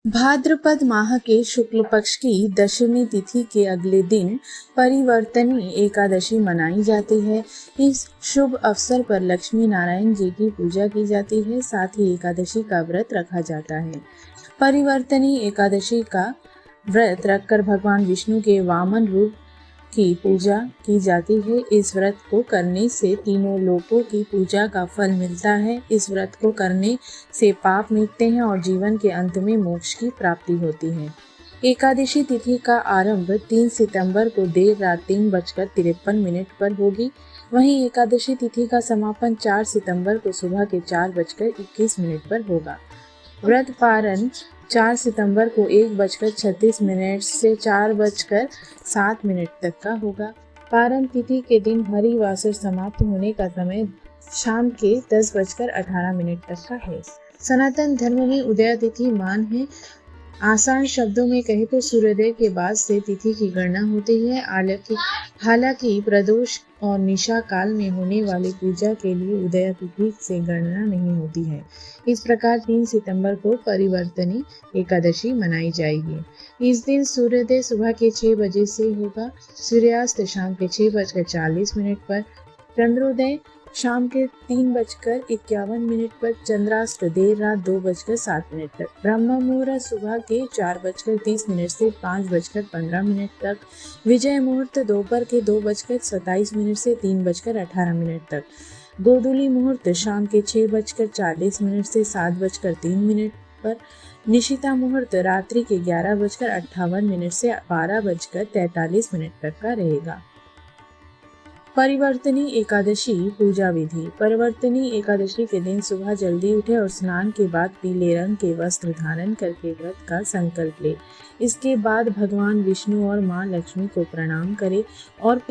भाद्रपद माह के शुक्ल पक्ष की दशमी तिथि के अगले दिन परिवर्तनी एकादशी मनाई जाती है। इस शुभ अवसर पर लक्ष्मी नारायण जी की पूजा की जाती है, साथ ही एकादशी का व्रत रखा जाता है। परिवर्तनी एकादशी का व्रत रखकर भगवान विष्णु के वामन रूप की पूजा की जाती है। इस व्रत को करने से तीनों लोकों की पूजा का फल मिलता है। इस व्रत को करने से पाप मिटते हैं और जीवन के अंत में मोक्ष की प्राप्ति होती है। एकादशी तिथि का आरंभ 3 सितंबर को देर रात 3:53 पर होगी। वहीं एकादशी तिथि का समापन 4 सितंबर को सुबह के 4:21 पर होगा। व्रत पारण 4 सितंबर को 1:36 से 4:07 तक का होगा। पारण तिथि के दिन हरिवासर समाप्त होने का समय शाम के 10:18 तक का है। सनातन धर्म में उदय तिथि मान है। आसान शब्दों में कहे तो सूर्योदय के बाद से तिथि की गणना होती है। हालांकि प्रदोष और निशा काल में होने वाली पूजा के लिए उदय तिथि से गणना नहीं होती है। इस प्रकार 3 सितंबर को परिवर्तनी एकादशी मनाई जाएगी। इस दिन सूर्योदय सुबह के 6 बजे से होगा। सूर्यास्त शाम के 6:40 पर, चंद्रोदय शाम के 3:51 पर, चंद्रास्त देर रात 2:07 तक, ब्रह्म मुहूर्त सुबह के 4:30 से 5:15 तक, विजय मुहूर्त दोपहर के 2:27 से 3:18 तक, गोधूली मुहूर्त शाम के 6:40 से 7:03 पर, निशिता मुहूर्त रात्रि के 11:58 से 12:43 तक का रहेगा। परिवर्तनी एकादशी पूजा विधि। परिवर्तनी एकादशी के दिन सुबह जल्दी उठे और स्नान के बाद पीले रंग के वस्त्र धारण करके व्रत का संकल्प ले। इसके बाद भगवान विष्णु और मां लक्ष्मी को प्रणाम करे और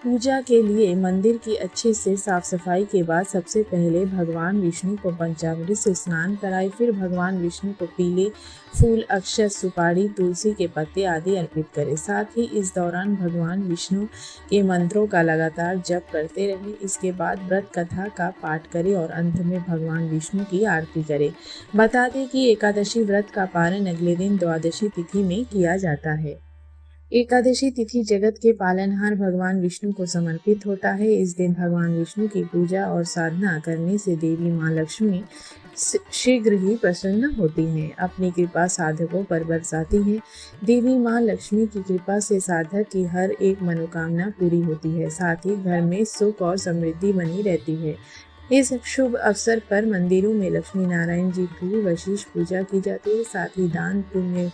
पूजा के लिए मंदिर की अच्छे से साफ सफाई के बाद सबसे पहले भगवान विष्णु को पंचामृत से स्नान कराए। फिर भगवान विष्णु को पीले फूल, अक्षत, सुपारी, तुलसी के पत्ते आदि अर्पित करें। साथ ही इस दौरान भगवान विष्णु के मंत्रों का लगातार जप करते रहे। इसके बाद व्रत कथा का पाठ करें और अंत में भगवान विष्णु की आरती करें। बता दें कि एकादशी व्रत का पारण अगले दिन द्वादशी तिथि में किया जाता है। एकादशी तिथि जगत के पालनहार भगवान विष्णु को समर्पित होता है। इस दिन भगवान विष्णु की पूजा और साधना करने से देवी मां लक्ष्मी शीघ्र ही प्रसन्न होती हैं, अपनी कृपा साधकों पर बरसाती हैं। देवी मां लक्ष्मी की कृपा से साधक की हर एक मनोकामना पूरी होती है, साथ ही घर में सुख और समृद्धि बनी रहती है। इस शुभ अवसर पर मंदिरों में लक्ष्मी नारायण जी की विशेष पूजा की जाती है, साथ ही दान पुण्य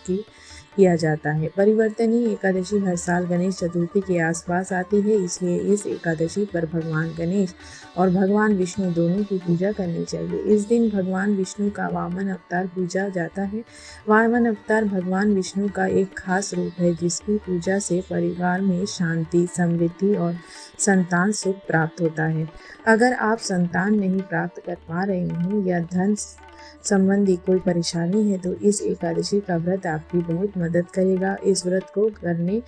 किया जाता है। परिवर्तनी एकादशी हर साल गणेश चतुर्थी के आसपास आती है, इसलिए इस एकादशी पर भगवान गणेश और भगवान विष्णु दोनों की पूजा करनी चाहिए। इस दिन भगवान विष्णु का वामन अवतार पूजा जाता है। वामन अवतार भगवान विष्णु का एक खास रूप है, जिसकी पूजा से परिवार में शांति, समृद्धि और संतान सुख प्राप्त होता है। अगर आप संतान नहीं प्राप्त कर पा रहे हैं या धन संबंधी कोई परेशानी है तो इस एकादशी का व्रत आपकी बहुत मदद करेगा। इस व्रत को करने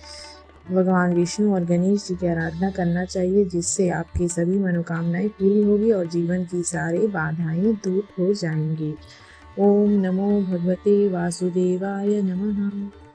भगवान विष्णु और गणेश जी की आराधना करना चाहिए, जिससे आपकी सभी मनोकामनाएं पूरी होगी और जीवन की सारी बाधाएं दूर हो जाएंगी। ओम नमो भगवते वासुदेवाय नमः।